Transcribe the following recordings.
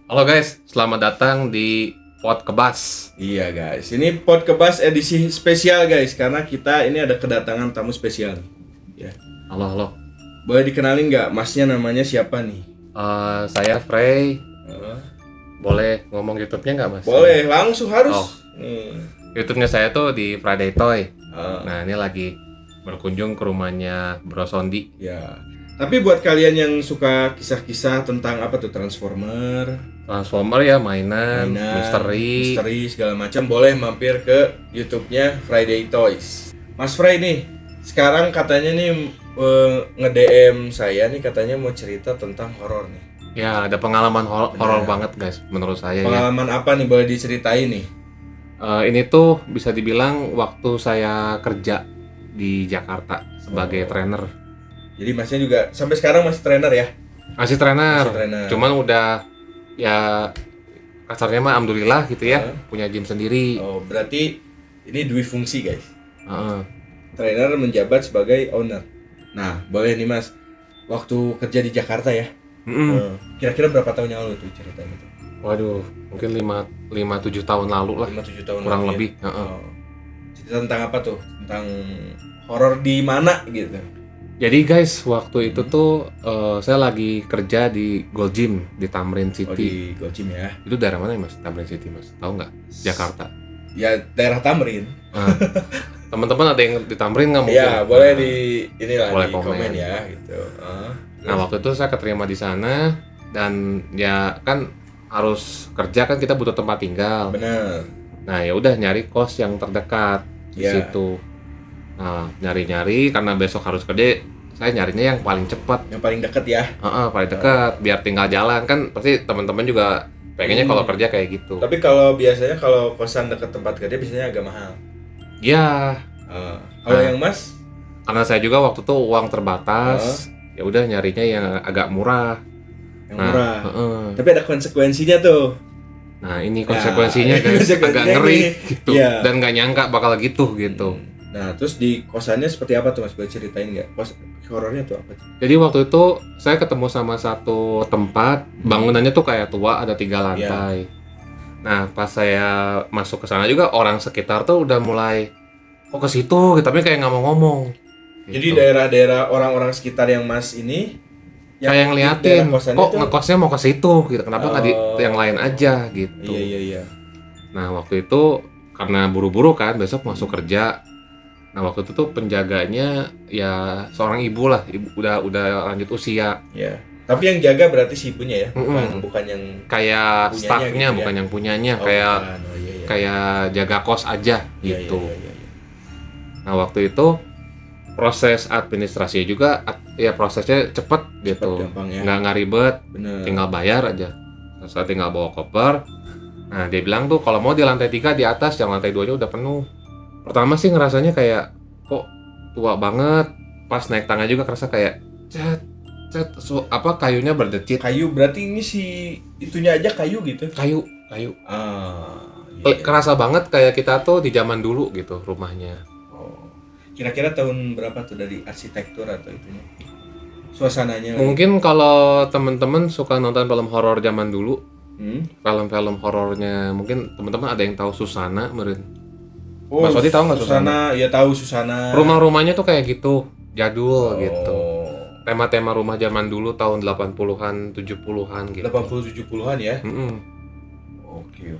Halo guys, selamat datang di Pod Kebas. Iya guys, ini Podcast edisi spesial guys, karena kita ini ada kedatangan tamu spesial. Ya, Halo, halo. boleh dikenalin nggak masnya namanya siapa nih? Saya Frey. Eh, Boleh ngomong YouTube-nya nggak mas? Boleh, langsung harus. Oh. Nih. YouTube-nya saya tuh di Friday Toy. Eh, Nah ini lagi berkunjung ke rumahnya Bro Sondi. ya. Tapi buat kalian yang suka kisah-kisah tentang apa tuh Transformer, Transformer ya, mainan, misteri. segala macam, boleh mampir ke YouTube-nya Friday Toys. Mas Frey nih, sekarang katanya nih nge-DM saya nih katanya mau cerita tentang horor nih. Ya ada pengalaman horor Benar. banget guys, menurut saya ya. Pengalaman apa nih boleh diceritain nih? Ini tuh bisa dibilang waktu saya kerja di Jakarta sebagai Oh. trainer. Jadi masnya juga sampai sekarang masih trainer ya? Masih trainer, Masih trainer. cuman udah ya kasarnya mah alhamdulillah gitu ya, Heeh. punya gym sendiri. Oh, berarti ini dui fungsi guys. Heeh. Trainer menjabat sebagai owner. Nah, boleh nih Mas. Waktu kerja di Jakarta ya. Mm-mm. Kira-kira berapa tahun yang lalu tuh ceritanya tuh? Waduh, mungkin 5-7 tahun lalu lah, 5-7 tahun kurang lalu ya? lebih. Heeh. Oh. Cerita tentang apa tuh? Tentang horor di mana gitu. Jadi guys, waktu itu tuh saya lagi kerja di Gold Gym di Tamrin Oh, City. di Gojim ya. Itu daerah mana ya mas? Tamrin City mas? Tahu nggak? Jakarta. Ya, daerah Tamrin. Nah, teman-teman ada yang di Tamrin nggak mungkin? Ya, boleh Nah, di inilah boleh di komen komen. ya gitu. Nah waktu itu saya keterima di sana dan ya kan harus kerja kan kita butuh tempat tinggal. Bener. Nah ya udah nyari kos yang terdekat di Ya. situ. Nah nyari-nyari karena besok harus kerja, saya nyarinya yang paling cepat, Yang paling deket ya. paling dekat, biar tinggal jalan kan pasti teman-teman juga pengennya kalau kerja kayak gitu. Tapi kalau biasanya kalau kosan dekat tempat kerja biasanya agak mahal. Ya Kalau Nah. yang Mas, karena saya juga waktu itu uang terbatas, ya udah nyarinya yang agak murah. yang Nah, murah. heeh. Tapi ada konsekuensinya tuh. Nah ini konsekuensinya Nah, guys, konsekuensinya agak ngeri nih. gitu, Iya. dan nggak nyangka bakal gitu. Nah, terus di kosannya seperti apa tuh Mas? Boleh ceritain nggak? Kos horornya tuh apa tuh? Jadi waktu itu saya ketemu sama satu tempat, bangunannya tuh kayak tua, ada 3 lantai. Nah pas saya masuk ke sana juga orang sekitar tuh udah mulai kok ke situ, gitu, tapi kayak nggak mau ngomong. Jadi Gitu. daerah-daerah orang-orang sekitar yang Mas ini Kayak di ngeliatin, daerah kosannya kok tuh- ngekosnya mau ke situ, gitu. Kenapa nggak di Oh. yang lain aja, gitu. Iya. Nah waktu itu karena buru-buru kan besok masuk kerja. Nah waktu itu tuh penjaganya ya seorang ibu lah, ibu udah lanjut usia, Iya. Tapi yang jaga berarti si ibunya ya, Mm-mm. bukan yang kayak Punyanya staffnya gitu ya? bukan yang punyanya, Oh, kayak bukan. Oh, iya. kayak jaga kos aja Iya, gitu. iya. Nah waktu itu proses administrasinya juga ya prosesnya cepet gitu, gampang ya. nggak ribet, Bener. tinggal bayar aja. Saya tinggal bawa koper. Nah dia bilang tuh kalau mau di lantai 3 di atas, yang lantai 2-nya udah penuh. Pertama sih ngerasanya kayak kok tua banget. Pas naik tangga juga kerasa kayak cet kayunya berdecit. Kayu berarti ini si itunya aja kayu gitu. Kayu. Iya. Kerasa banget kayak kita tuh di zaman dulu gitu rumahnya. Oh. Kira-kira tahun berapa tuh dari arsitektur atau itunya? Suasananya. Mungkin kalau temen-temen suka nonton film horor zaman dulu, film-film horornya mungkin teman-teman ada yang tahu Susana meren. Oh, Mas Wadi tahu nggak Susana? Ya tahu Susana. Rumah-rumahnya tuh kayak gitu, jadul Oh. gitu. Tema-tema rumah zaman dulu tahun 80-an, 70-an gitu. 80-70-an ya. Mm-mm. Oke.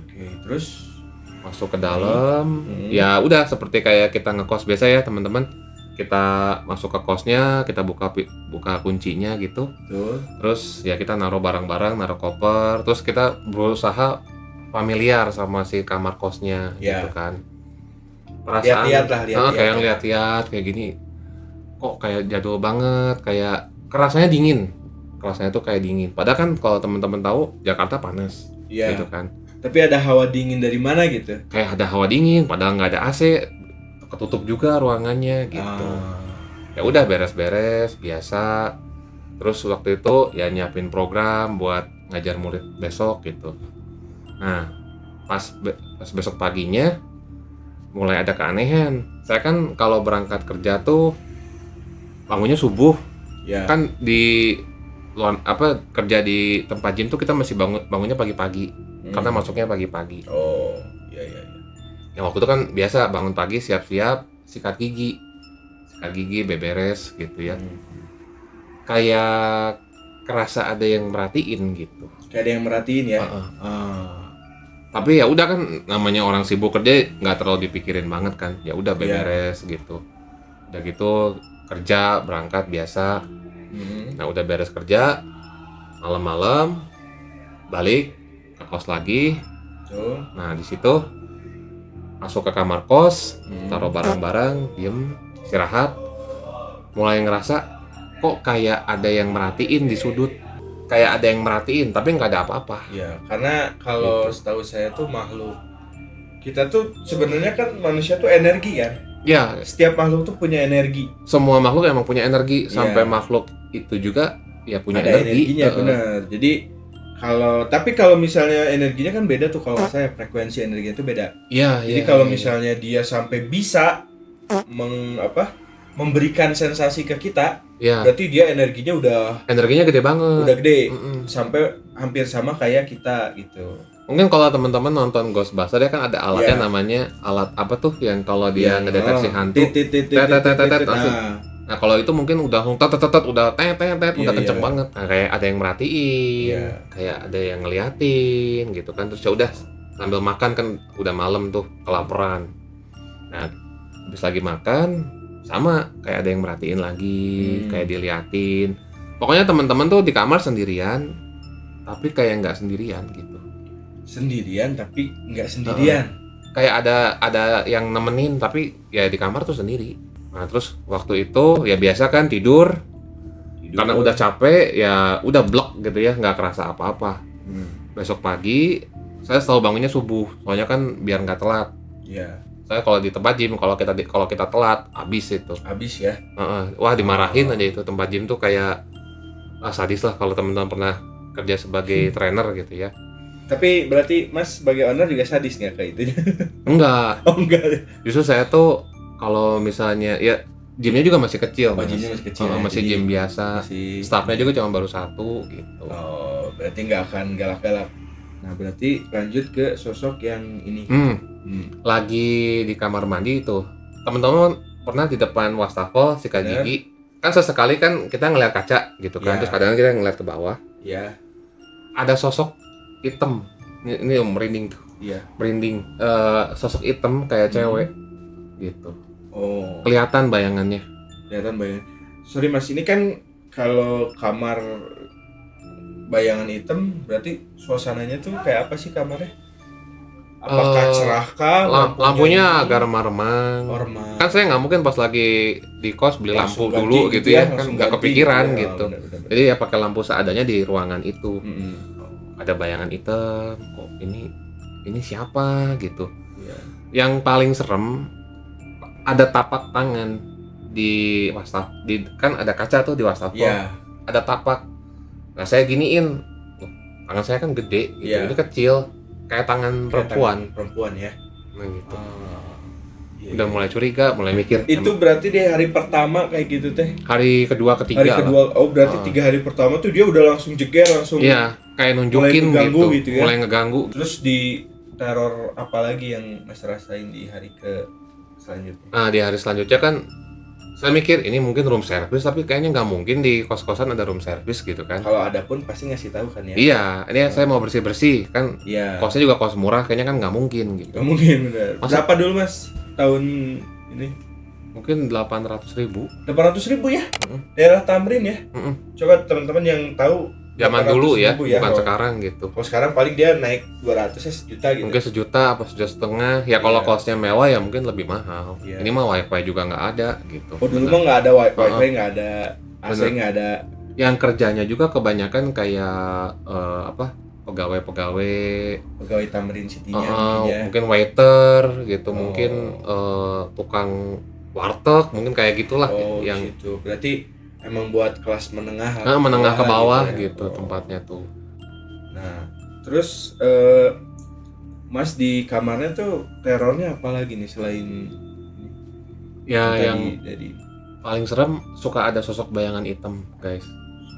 Terus Masuk ke dalam, Hmm. ya udah seperti kayak kita ngekos biasa ya teman-teman. Kita masuk ke kosnya, kita buka kuncinya gitu. tuh. Terus ya kita naruh barang-barang, naruh koper, terus kita berusaha familiar sama si kamar kosnya Ya. gitu kan. Lihat-lihat lah, lihat-lihat. kayak lihat-lihat kayak gini. Kok kayak jadul banget, kayak kerasanya dingin. Kerasanya tuh kayak dingin. Padahal kan kalau teman-teman tahu Jakarta panas Iya. gitu kan. Tapi ada hawa dingin dari mana gitu? Kayak ada hawa dingin padahal nggak ada AC. Ketutup juga ruangannya gitu. Ya udah beres-beres biasa. Terus waktu itu ya nyiapin program buat ngajar murid besok gitu. Nah pas besok paginya mulai ada keanehan. Saya kan kalau berangkat kerja tuh bangunnya subuh, Ya. kan di kerja di tempat gym tuh kita masih bangunnya pagi-pagi karena masuknya pagi-pagi. Oh, iya. Yang waktu itu kan biasa bangun pagi siap-siap sikat gigi, beberes gitu ya. Kayak kerasa ada yang merhatiin gitu. Kayak ada yang merhatiin ya. Tapi ya udah kan namanya orang sibuk kerja nggak terlalu dipikirin banget kan. Ya udah beberes gitu. Udah gitu kerja berangkat biasa. Nah udah beres kerja malam-malam balik ke kos lagi. Nah di situ masuk ke kamar kos, taruh barang-barang, diem, istirahat. Mulai ngerasa kok kayak ada yang merhatiin di sudut. Kayak ada yang merhatiin tapi nggak ada apa-apa. Ya, karena kalau setahu saya tuh makhluk kita tuh sebenarnya kan manusia tuh energi kan. Ya, setiap makhluk tuh punya energi. Semua makhluk emang punya energi, sampai makhluk itu juga ya punya ada energi. Energinya benar. Jadi kalau misalnya energinya kan beda tuh, kalau saya frekuensi energinya itu beda. Iya. Jadi kalau misalnya dia sampai bisa memberikan sensasi ke kita, berarti dia energinya gede banget. Udah gede. Sampai hampir sama kayak kita gitu. Mungkin kalau teman-teman nonton Ghostbusters dia kan ada alatnya namanya alat apa tuh yang kalau dia ngedeteksi hantu. Nah, kalau itu mungkin udah udah kenceng banget. Nah, kayak ada yang merhatiin, kayak ada yang ngeliatin gitu kan. Terus ya udah sambil makan kan udah malam tuh, kelaparan. Nah, habis lagi makan sama kayak ada yang merhatiin lagi, kayak diliatin. Pokoknya teman-teman tuh di kamar sendirian, tapi kayak nggak sendirian gitu. Sendirian tapi nggak sendirian. Kayak ada yang nemenin tapi ya di kamar tuh sendiri. Nah terus waktu itu ya biasa kan tidur. Karena udah capek ya udah blok gitu ya, nggak kerasa apa-apa. Besok pagi saya selalu bangunnya subuh, soalnya kan biar nggak telat. Iya. Saya kalau di tempat gym kalau kita telat habis itu. Habis ya. Wah dimarahin aja itu, tempat gym tuh kayak sadis lah kalau teman-teman pernah kerja sebagai trainer gitu ya. Tapi berarti Mas sebagai owner juga sadis nggak kayak itu? Enggak. Oh enggak. Justru saya tuh kalau misalnya ya gymnya juga masih kecil. Gymnya masih kecil. Masih gym biasa. Staffnya juga cuma baru 1 gitu. Oh, berarti nggak akan galak-galak. Nah berarti lanjut ke sosok yang ini. Lagi di kamar mandi itu, teman-teman pernah di depan wastafel sikat gigi? Kan sesekali kan kita ngeliat kaca gitu kan, terus kadang kita ngeliat ke bawah. Iya. Ada sosok hitam, ini merinding tuh. Iya. Merinding, sosok hitam kayak cewek gitu. Oh. Kelihatan bayangannya. Sorry Mas, ini kan kalau kamar bayangan hitam berarti suasananya tuh kayak apa sih kamarnya? Apakah cerah kah? Lampunya agak remang-remang. Kan saya nggak mungkin pas lagi di kos beli lampu dulu gitu ya, kan nggak kepikiran gitu. Bener. Jadi ya pakai lampu seadanya di ruangan itu. Ada bayangan hitam, kok ini siapa gitu. Yang paling serem ada tapak tangan di wastafel, kan ada kaca tuh di wastafel. Ada tapak. Nah saya giniin, tangan saya kan gede gitu, ini kecil. Kayak tangan perempuan ya. Nah gitu. Udah mulai curiga, mulai mikir. Itu berarti di hari pertama kayak gitu teh? Hari kedua, ketiga. Oh berarti 3 hari pertama tuh dia udah langsung jeger, langsung. Iya, kayak nunjukin gitu. Mulai ngeganggu. Terus di teror apa lagi yang Mas rasain di hari selanjutnya? Di hari selanjutnya kan saya mikir ini mungkin room service, tapi kayaknya nggak mungkin di kos-kosan ada room service gitu kan. Kalau ada pun pasti ngasih tahu kan ya. Iya, ini saya mau bersih-bersih kan. Kosnya juga kos murah, kayaknya kan nggak mungkin gitu. Nggak mungkin, benar. Berapa dulu Mas tahun ini? Mungkin 800.000. 800.000 ya? Daerah Tamrin ya? Coba teman-teman yang tahu zaman dulu ya, bukan sekarang gitu. Kalau sekarang paling dia naik 200 ya, sejuta gitu. Mungkin sejuta apa 1,5 juta. Ya kalau kosnya mewah ya mungkin lebih mahal. Ini mah wifi juga nggak ada gitu. Oh dulu mah nggak ada wifi, nggak ada AC, nggak ada. Yang kerjanya juga kebanyakan kayak pegawai Tamrin City-nya mungkin waiter gitu, mungkin tukang warteg, mungkin kayak gitulah yang gitu. Berarti emang buat kelas menengah ke bawah gitu tempatnya tuh. Nah, terus Mas di kamarnya tuh terornya apa lagi nih selain yang paling serem suka ada sosok bayangan hitam, guys.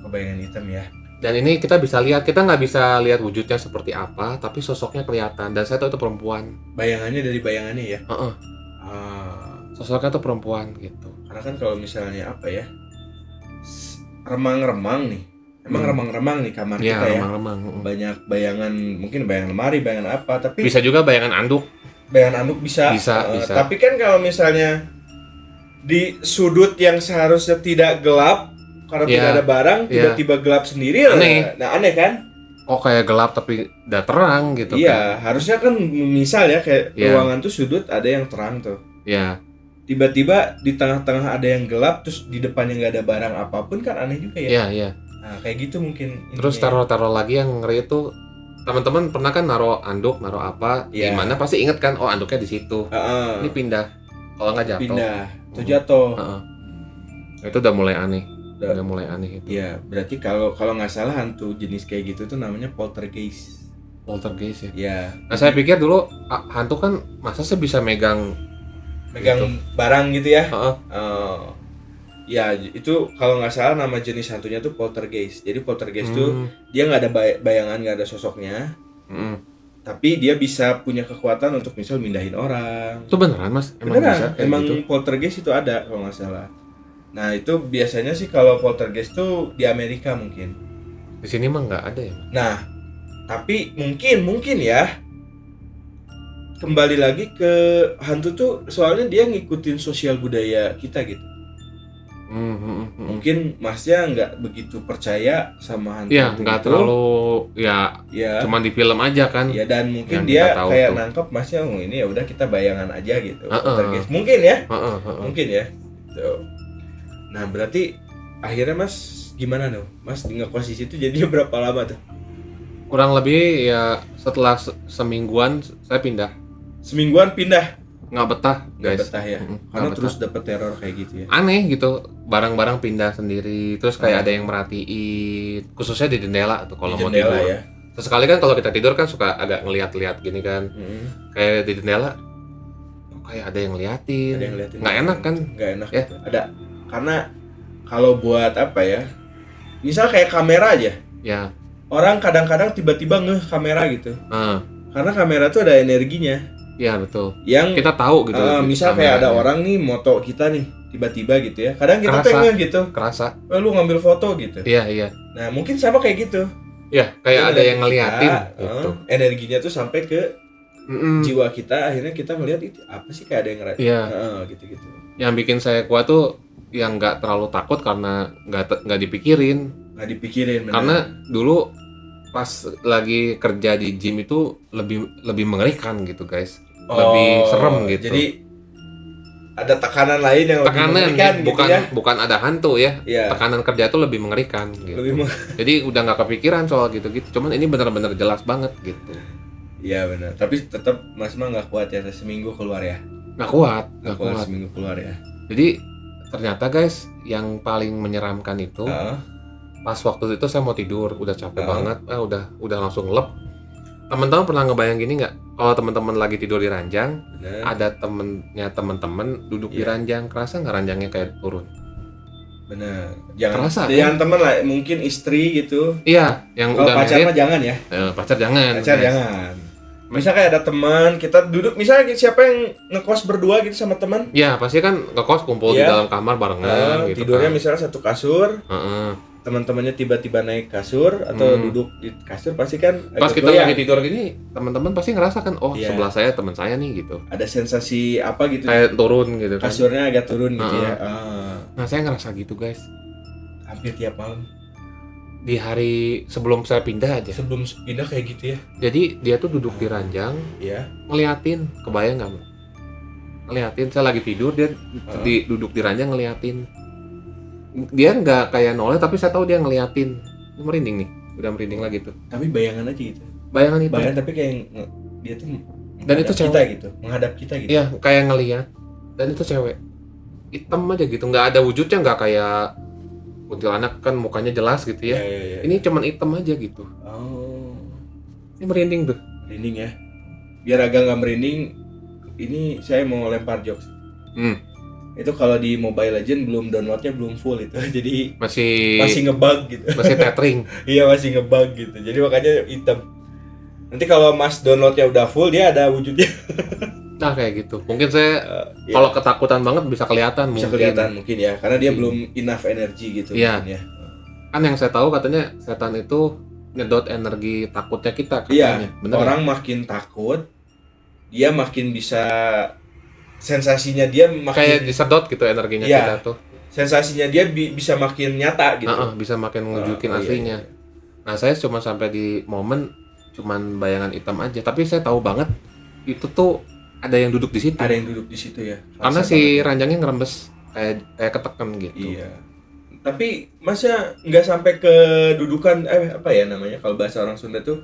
Kebayangan hitam ya. Dan ini kita bisa lihat, kita nggak bisa lihat wujudnya seperti apa, tapi sosoknya kelihatan. Dan saya tahu itu perempuan. Bayangannya dari bayangannya ya. Heeh. Sosoknya tuh perempuan gitu. Karena kan kalau misalnya apa ya, remang-remang nih. Emang remang-remang nih kamar kita ya. Remang-remang. Banyak bayangan, mungkin bayangan lemari, bayangan apa, tapi Bisa juga bayangan anduk. bayangan anduk bisa. Bisa. Tapi kan kalau misalnya di sudut yang seharusnya tidak gelap karena tidak ada barang, tiba-tiba gelap sendiri, aneh. Nah aneh kan? Oh kayak gelap tapi udah terang gitu. Iya, harusnya kan misal ya kayak ruangan tuh sudut ada yang terang tuh. Iya. Tiba-tiba di tengah-tengah ada yang gelap, terus di depannya nggak ada barang apapun, kan aneh juga ya. Iya. Nah kayak gitu mungkin. Terus taruh lagi yang ngeri itu, teman-teman pernah kan naruh anduk, naruh apa, di mana pasti inget kan, oh anduknya di situ. Ini pindah, kalau nggak jatuh. Pindah, itu jatuh. Itu udah mulai aneh. Udah mulai aneh itu. Iya, berarti kalau nggak salah hantu jenis kayak gitu tuh namanya poltergeist. Poltergeist ya. Iya. Nah saya pikir dulu hantu kan masa sih bisa megang gitu. Barang gitu ya. Ya itu kalau nggak salah nama jenis hantunya tuh poltergeist. Jadi poltergeist tuh dia nggak ada bayangan, nggak ada sosoknya. Tapi dia bisa punya kekuatan untuk misal mindahin orang. Itu beneran mas? Emang gitu? Poltergeist itu ada kalau nggak salah. Nah itu biasanya sih kalau poltergeist tuh di Amerika mungkin. Di sini mah nggak ada ya. Nah tapi mungkin ya kembali lagi ke hantu tuh soalnya dia ngikutin sosial budaya kita gitu. Mungkin masnya nggak begitu percaya sama hantu. Iya nggak terlalu ya. Cuman di film aja kan. Ya dan mungkin dia kayak nangkep masnya ini ya udah kita bayangan aja gitu. Poltergeist mungkin ya. Mungkin ya. Tuh. Nah berarti akhirnya mas gimana tuh? Mas ngekos di situ jadinya berapa lama tuh? Kurang lebih ya setelah semingguan saya pindah. Semingguan pindah? Nggak betah guys. Nggak betah ya? Karena terus dapet teror kayak gitu ya? Aneh gitu, barang-barang pindah sendiri. Terus kayak ada yang merhatiin, khususnya di jendela tuh kalau mau tidur ya? Sesekali kan kalau kita tidur kan suka agak ngeliat-liat gini kan. Kayak di jendela kayak ada yang ngeliatin. Nggak enak kan? Nggak enak ya? Gitu. Ada. Karena kalau buat apa ya, misal kayak kamera aja ya, orang kadang-kadang tiba-tiba ngeh kamera gitu. Karena kamera tuh ada energinya. Iya betul. Yang kita tahu gitu. Misal kayak ada orang nih moto kita nih tiba-tiba gitu ya. Kadang kita ngeh gitu. Kerasa. Lu ngambil foto gitu. Iya. Nah mungkin sama kayak gitu. Iya kayak ada yang ngeliatin. Gitu. Energinya tuh sampai ke jiwa kita, akhirnya kita ngeliat itu apa sih kayak ada yang ngeliatin. Iya. Gitu-gitu. Yang bikin saya kuat tuh yang nggak terlalu takut karena nggak dipikirin. Bener. Karena dulu pas lagi kerja di gym itu lebih mengerikan gitu guys, lebih serem gitu. Jadi ada tekanan lain yang lebih mengerikan bukan gitu ya? Bukan ada hantu ya. Tekanan kerja itu lebih mengerikan gitu. Jadi udah nggak kepikiran soal gitu-gitu. Cuman ini benar-benar jelas banget gitu. Iya benar. Tapi tetap Mas mah nggak kuat ya, seminggu keluar ya? Nggak kuat. Seminggu keluar ya. Jadi ternyata guys, yang paling menyeramkan itu pas waktu itu saya mau tidur, udah capek banget, udah langsung lep. Teman-teman pernah ngebayang gini nggak? Kalau teman-teman lagi tidur di ranjang, ada teman-teman duduk di ranjang, kerasa nggak ranjangnya kayak turun? Bener. Jangan teman lah, mungkin istri gitu. Iya, yang kalau udah pacar mah jangan ya. Pacar jangan. Misal kayak ada teman, kita duduk, misalnya siapa yang ngekos berdua gitu sama teman? Ya pasti kan ngekos kumpul di dalam kamar barengan gitu. Tidurnya misalnya satu kasur, teman-temannya tiba-tiba naik kasur atau duduk di kasur, pasti kan pas kita lagi tidur gini, teman-teman pasti ngerasa kan, sebelah saya teman saya nih gitu. Ada sensasi apa gitu? Kayak turun gitu kan. Kasurnya agak turun gitu ya. Nah saya ngerasa gitu guys. Hampir tiap malam. Di hari sebelum saya pindah aja. Sebelum pindah kayak gitu ya. Jadi dia tuh duduk di ranjang, ngeliatin, kebayang nggak? Ngeliatin, saya lagi tidur, dia duduk di ranjang ngeliatin. Dia nggak kayak noleh, tapi saya tahu dia ngeliatin. Merinding nih, udah merinding lagi tuh. Tapi bayangan aja gitu. Bayangan itu. Bayangan tapi kayak dia tuh. Dan itu cewek kita gitu, menghadap kita gitu. Iya, kayak ngeliat. Dan itu cewek. Hitam aja gitu, nggak ada wujudnya, nggak kayak kuntilanak kan mukanya jelas gitu ya. Ini cuman hitam aja gitu. Ini merinding tuh. Merinding ya. Biar agak nggak merinding, ini saya mau lempar jokes. Itu kalau di Mobile Legend belum downloadnya belum full itu. Jadi masih ngebug gitu. Masih tethering. Iya, masih ngebug gitu. Jadi makanya hitam. Nanti kalau Mas downloadnya udah full dia ada wujudnya. Nah, kayak gitu. Mungkin saya kalau ketakutan banget bisa kelihatan mungkin ya, karena dia belum enough energi gitu ya. Mungkin ya. Kan yang saya tahu katanya setan itu nyedot energi takutnya kita Iya, katanya. Bener orang makin takut, dia makin bisa sensasinya dia makin kayak disedot gitu energinya kita tuh. Sensasinya dia bisa makin nyata gitu. Bisa makin nunjukin aslinya. Iya. Nah, saya cuma sampai di momen cuman bayangan hitam aja, tapi saya tahu banget itu tuh ada yang duduk di situ. Ada yang duduk di situ ya. Karena si ranjangnya ngerembes kayak ketekan gitu. Iya. Tapi masa nggak sampai ke dudukan apa ya namanya kalau bahasa orang Sunda tuh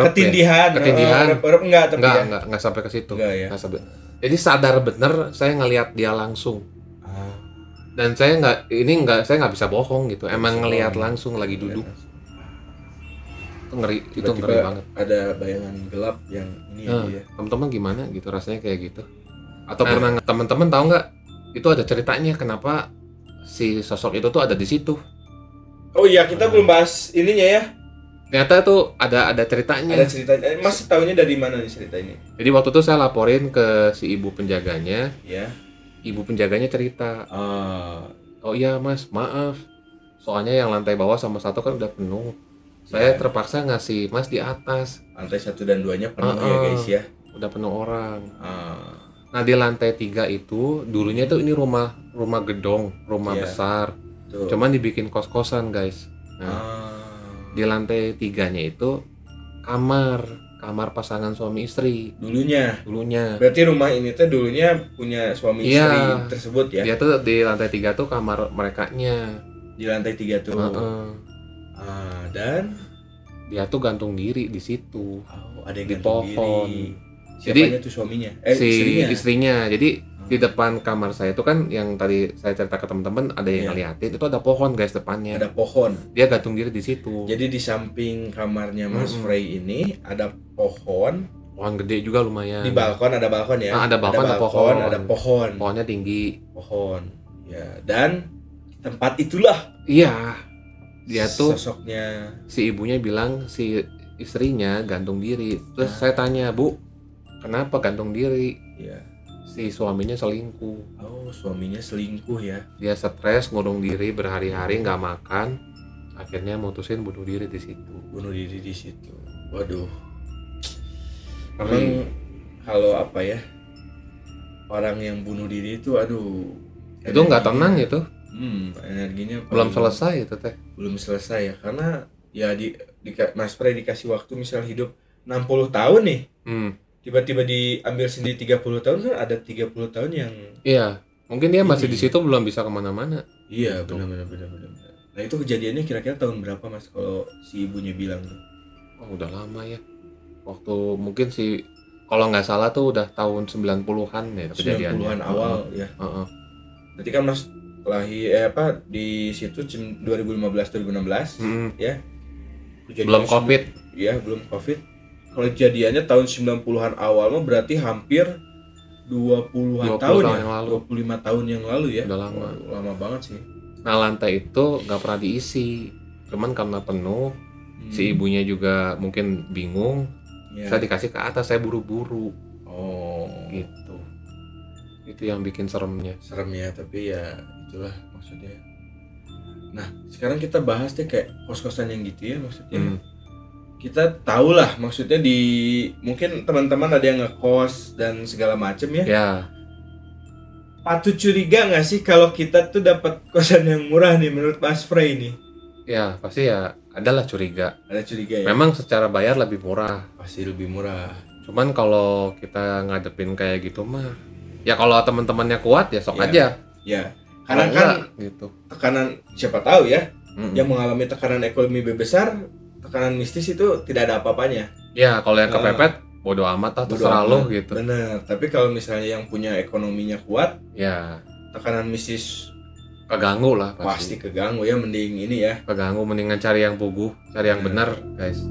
ketindihan. Ketindihan. Enggak sampai ke situ. Enggak ya. Jadi sadar bener saya ngelihat dia langsung. Dan saya nggak bisa bohong gitu. Emang ngelihat langsung lagi duduk. Itu ngeri, itu ngeri banget. Ada bayangan gelap yang ini ya. Teman-teman gimana gitu rasanya kayak gitu? Atau pernah teman-teman tahu nggak? Itu ada ceritanya kenapa si sosok itu tuh ada di situ. Oh iya, kita belum bahas ininya ya. Ternyata tuh ada ceritanya. Ada ceritanya. Mas tahunya dari mana nih cerita ini? Jadi waktu itu saya laporin ke si ibu penjaganya. Ya. Ibu penjaganya cerita. Oh iya Mas, maaf. Soalnya yang lantai bawah sama 1 kan udah penuh. Saya terpaksa ngasih Mas di atas. Lantai 1 dan 2-nya penuh ya guys ya. Udah penuh orang. Nah di lantai 3 itu dulunya tuh ini rumah gedong, rumah besar. Tuh. Cuman dibikin kos-kosan guys. Nah, di lantai 3-nya itu kamar pasangan suami istri. Dulunya. Berarti rumah ini tuh dulunya punya suami istri tersebut ya? Dia tuh di lantai 3 tuh kamar merekanya. Di lantai 3 tuh. Dan dia tuh gantung diri di situ. Ada yang di pohon. Siapanya tuh suaminya? Istrinya. Jadi di depan kamar saya itu kan yang tadi saya cerita ke teman-teman ada yang ngeliatin itu ada pohon guys depannya. Ada pohon. Dia gantung diri di situ. Jadi di samping kamarnya Mas Frey ini ada pohon. Pohon gede juga lumayan. Di balkon ada balkon ya? Ada balkon, ada pohon. Ada pohon. Pohonnya tinggi. Pohon. Ya, dan tempat itulah. Iya. Dia tuh sosoknya si ibunya bilang si istrinya gantung diri. Terus saya tanya, "Bu, kenapa gantung diri?" Iya. Si suaminya selingkuh. Oh, suaminya selingkuh ya. Dia stres ngurung diri berhari-hari nggak makan. Akhirnya mutusin bunuh diri di situ. Waduh. Memang kalau apa ya? Orang yang bunuh diri itu itu nggak tenang itu. Energinya belum selesai itu teh. Belum selesai ya, karena ya Mas Frey dikasih waktu misal hidup 60 tahun nih. Tiba-tiba diambil sendiri 30 tahun kan ada 30 tahun yang iya, mungkin dia masih di situ belum bisa kemana-mana. Iya, benar. Nah, itu kejadiannya kira-kira tahun berapa Mas kalau si ibunya bilang tuh? Oh, udah lama ya. Waktu mungkin kalau nggak salah tuh udah tahun 90-an ya kejadiannya. 90-an awal ya. Berarti kan Mas di situ 2015-2016 ya. Belum Covid. Iya, belum Covid. Kalau kejadiannya tahun 90-an awal mah berarti hampir 20-an tahun ya. Yang lalu. 25 tahun yang lalu ya. Udah lama. Lama banget sih. Nah, lantai itu nggak pernah diisi. Cuman karena penuh, si ibunya juga mungkin bingung. Saya dikasih ke atas, saya buru-buru. Oh, gitu. Itu yang bikin seremnya. Tapi ya itulah maksudnya. Nah, sekarang kita bahas deh kayak kos-kosan yang gitu ya maksudnya. Kita tahu lah maksudnya mungkin teman-teman ada yang ngekos dan segala macem ya. Ya. Patut curiga nggak sih kalau kita tuh dapat kosan yang murah nih menurut Mas Frey nih? Ya, pasti ya adalah curiga. Ada curiga ya. Memang secara bayar lebih murah. Pasti lebih murah. Cuman kalau kita ngadepin kayak gitu mah, ya kalau teman-temannya kuat ya sok aja. Ya. Karena kan gitu. Tekanan siapa tahu ya, yang mengalami tekanan ekonomi besar, tekanan mistis itu tidak ada apa-apanya. Ya, kalau yang kepepet bodo amat lah, terserah lo gitu. Bener, tapi kalau misalnya yang punya ekonominya kuat, ya tekanan mistis keganggu lah pasti keganggu ya, mending ini ya. Keganggu, mendingan cari yang puguh, cari yang benar, guys.